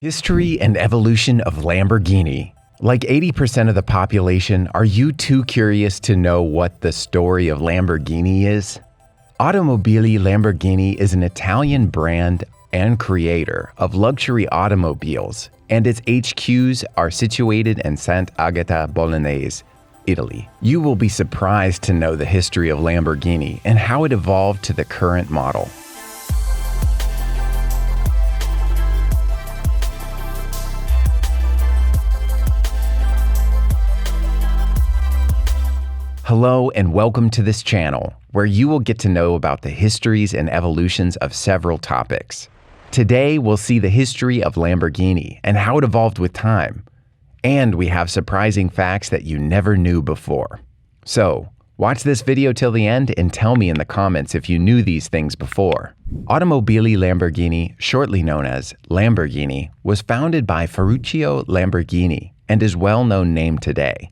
History and evolution of Lamborghini. Like 80% of the population, are you too curious to know what the story of Lamborghini is? Automobili Lamborghini is an Italian brand and creator of luxury automobiles, and its HQs are situated in Sant'Agata Bolognese, Italy. You will be surprised to know the history of Lamborghini and how it evolved to the current model. Hello and welcome to this channel, where you will get to know about the histories and evolutions of several topics. Today, we'll see the history of Lamborghini and how it evolved with time. And we have surprising facts that you never knew before. So, watch this video till the end and tell me in the comments if you knew these things before. Automobili Lamborghini, shortly known as Lamborghini, was founded by Ferrucci Lamborghini and is well-known name today.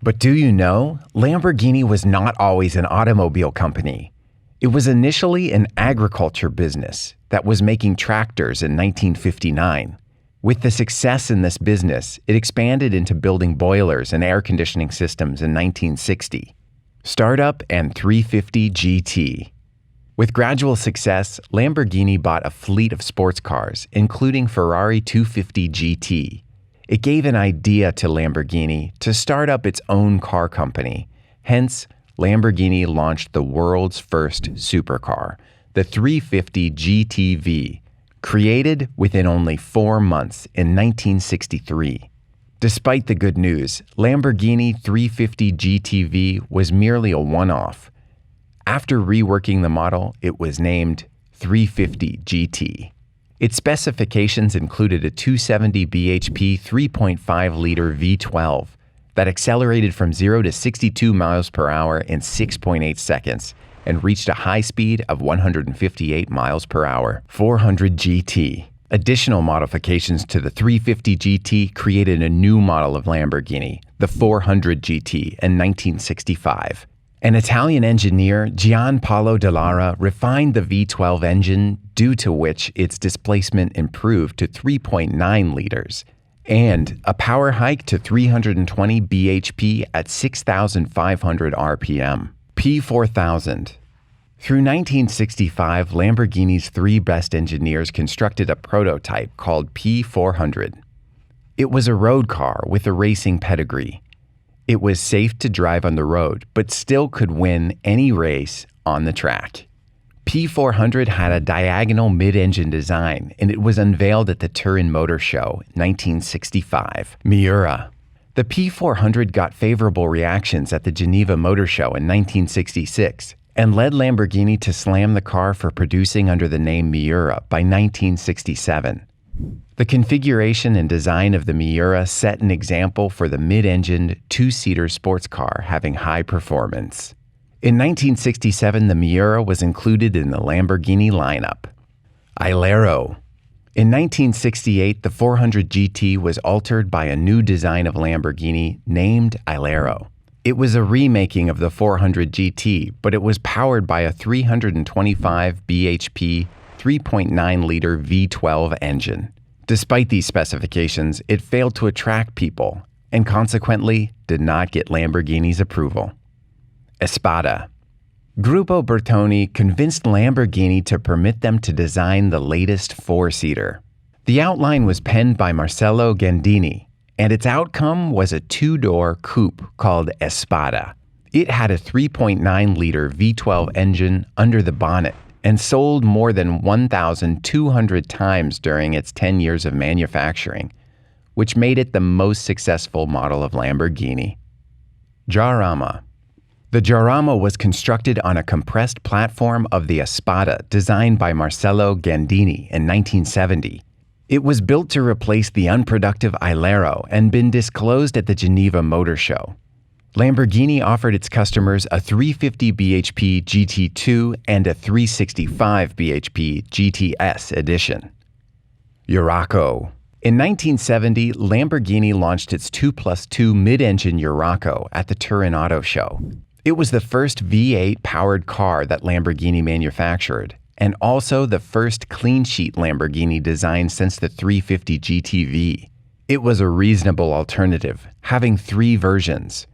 But do you know, Lamborghini was not always an automobile company. It was initially an agriculture business that was making tractors in 1959. With the success in this business, it expanded into building boilers and air conditioning systems in 1960. Startup and 350 GT. With gradual success, Lamborghini bought a fleet of sports cars, including Ferrari 250 GT. It gave an idea to Lamborghini to start up its own car company. Hence, Lamborghini launched the world's first supercar, the 350 GTV, created within only 4 months in 1963. Despite the good news, Lamborghini 350 GTV was merely a one-off. After reworking the model, it was named 350 GT. Its specifications included a 270 bhp 3.5-liter V12 that accelerated from 0 to 62 miles per hour in 6.8 seconds and reached a high speed of 158 miles per hour. 400 GT. Additional modifications to the 350 GT created a new model of Lamborghini, the 400 GT, in 1965. An Italian engineer, Gianpaolo Dallara, refined the V12 engine, due to which its displacement improved to 3.9 liters, and a power hike to 320 bhp at 6,500 RPM. P4000. Through 1965, Lamborghini's three best engineers constructed a prototype called P400. It was a road car with a racing pedigree. It was safe to drive on the road, but still could win any race on the track. P400 had a diagonal mid-engine design, and it was unveiled at the Turin Motor Show, 1965. Miura. The P400 got favorable reactions at the Geneva Motor Show in 1966, and led Lamborghini to slam the car for producing under the name Miura by 1967. The configuration and design of the Miura set an example for the mid-engined, two-seater sports car having high performance. In 1967, the Miura was included in the Lamborghini lineup. Ailero. In 1968, the 400 GT was altered by a new design of Lamborghini named Ailero. It was a remaking of the 400 GT, but it was powered by a 325 bhp 3.9-liter V12 engine. Despite these specifications, it failed to attract people and consequently did not get Lamborghini's approval. Espada. Gruppo Bertoni convinced Lamborghini to permit them to design the latest four-seater. The outline was penned by Marcello Gandini, and its outcome was a two-door coupe called Espada. It had a 3.9-liter V12 engine under the bonnet and sold more than 1,200 times during its 10 years of manufacturing, which made it the most successful model of Lamborghini. Jarama. The Jarama was constructed on a compressed platform of the Espada designed by Marcello Gandini in 1970. It was built to replace the unproductive Ailero and been disclosed at the Geneva Motor Show. Lamborghini offered its customers a 350 bhp GT2 and a 365 bhp GTS edition. Urraco. In 1970, Lamborghini launched its 2+2 mid-engine Urraco at the Turin Auto Show. It was the first V8 powered car that Lamborghini manufactured, and also the first clean-sheet Lamborghini design since the 350 GTV. It was a reasonable alternative, having 3 versions.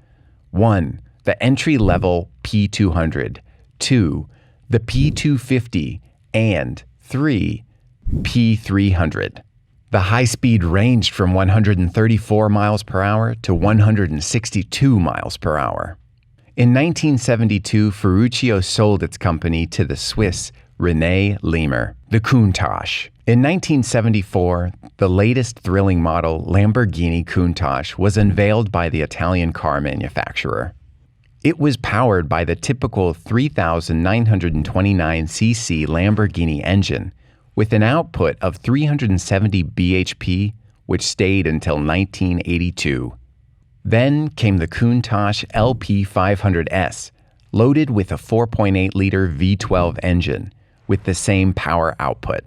1. The entry-level P200, 2. The P250, and 3. P300. The high speed ranged from 134 miles per hour to 162 miles per hour. In 1972, Ferrucci sold its company to the Swiss René Lemer, the Countach. In 1974, the latest thrilling model, Lamborghini Countach, was unveiled by the Italian car manufacturer. It was powered by the typical 3,929cc Lamborghini engine, with an output of 370 bhp, which stayed until 1982. Then came the Countach LP500S, loaded with a 4.8-liter V12 engine, with the same power output.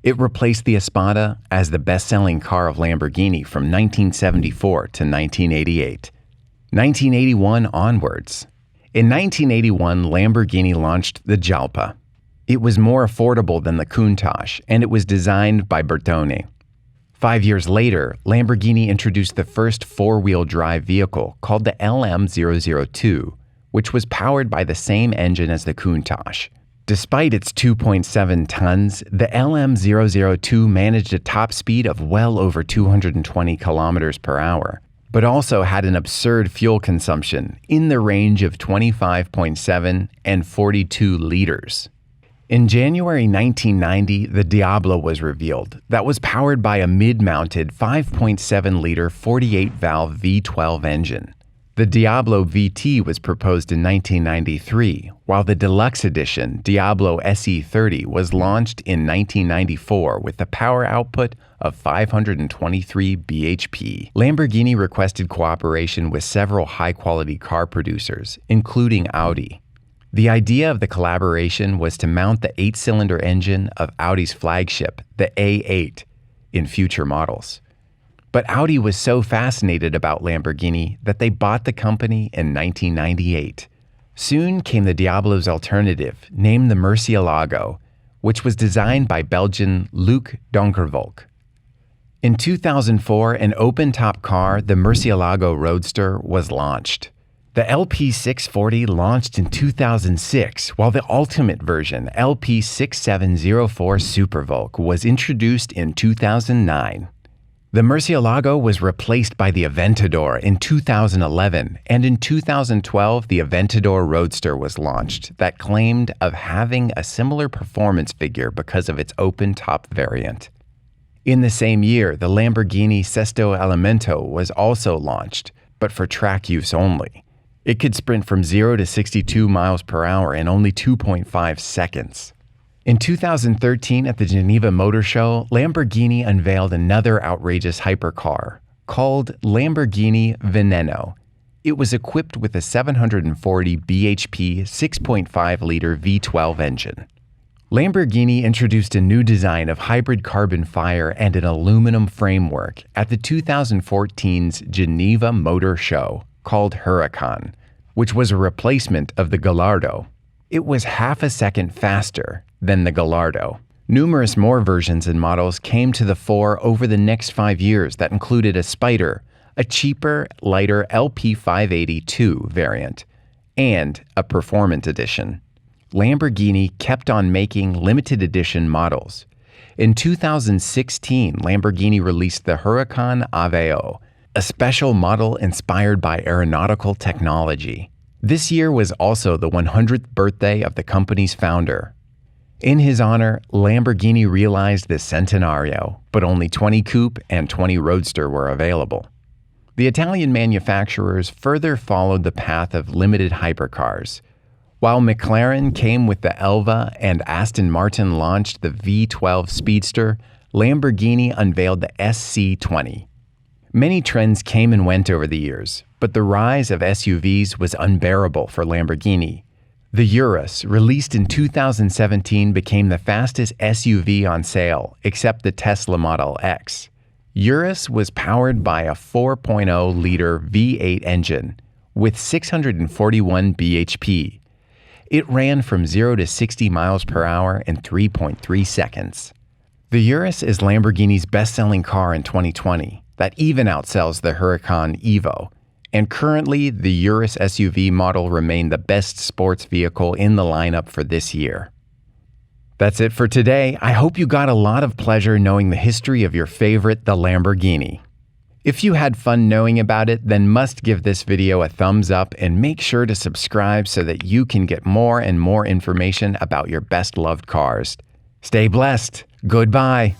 It replaced the Espada as the best-selling car of Lamborghini from 1974 to 1988. 1981 onwards. In 1981, Lamborghini launched the Jalpa. It was more affordable than the Countach, and it was designed by Bertone. 5 years later, Lamborghini introduced the first four-wheel drive vehicle called the LM002, which was powered by the same engine as the Countach. Despite its 2.7 tons, the LM002 managed a top speed of well over 220 kilometers per hour, but also had an absurd fuel consumption in the range of 25.7 and 42 liters. In January 1990, the Diablo was revealed. That was powered by a mid-mounted 5.7-liter 48-valve V12 engine. The Diablo VT was proposed in 1993, while the deluxe edition, Diablo SE30, was launched in 1994 with a power output of 523 bhp. Lamborghini requested cooperation with several high-quality car producers, including Audi. The idea of the collaboration was to mount the 8-cylinder engine of Audi's flagship, the A8, in future models. But Audi was so fascinated about Lamborghini that they bought the company in 1998. Soon came the Diablo's alternative, named the Murcielago, which was designed by Belgian Luc Donkervolk. In 2004, an open-top car, the Murcielago Roadster, was launched. The LP640 launched in 2006, while the ultimate version, LP6704 Supervolk, was introduced in 2009. The Murcielago was replaced by the Aventador in 2011, and in 2012, the Aventador Roadster was launched that claimed of having a similar performance figure because of its open-top variant. In the same year, the Lamborghini Sesto Elemento was also launched, but for track use only. It could sprint from 0 to 62 miles per hour in only 2.5 seconds. In 2013, at the Geneva Motor Show, Lamborghini unveiled another outrageous hypercar called Lamborghini Veneno. It was equipped with a 740 bhp 6.5-liter V12 engine. Lamborghini introduced a new design of hybrid carbon fiber and an aluminum framework at the 2014's Geneva Motor Show called Huracan, which was a replacement of the Gallardo. It was half a second faster than the Gallardo. Numerous more versions and models came to the fore over the next 5 years that included a Spider, a cheaper, lighter LP582 variant, and a Performant Edition. Lamborghini kept on making limited edition models. In 2016, Lamborghini released the Huracan Aveo, a special model inspired by aeronautical technology. This year was also the 100th birthday of the company's founder. In his honor, Lamborghini realized the Centenario, but only 20 Coupe and 20 Roadster were available. The Italian manufacturers further followed the path of limited hypercars. While McLaren came with the Elva and Aston Martin launched the V12 Speedster, Lamborghini unveiled the SC20. Many trends came and went over the years, but the rise of SUVs was unbearable for Lamborghini. The Urus, released in 2017, became the fastest SUV on sale, except the Tesla Model X. Urus was powered by a 4.0-liter V8 engine with 641 bhp. It ran from 0 to 60 miles per hour in 3.3 seconds. The Urus is Lamborghini's best-selling car in 2020. That even outsells the Huracan Evo. And currently, the Urus SUV model remained the best sports vehicle in the lineup for this year. That's it for today. I hope you got a lot of pleasure knowing the history of your favorite, the Lamborghini. If you had fun knowing about it, then must give this video a thumbs up and make sure to subscribe so that you can get more and more information about your best loved cars. Stay blessed. Goodbye.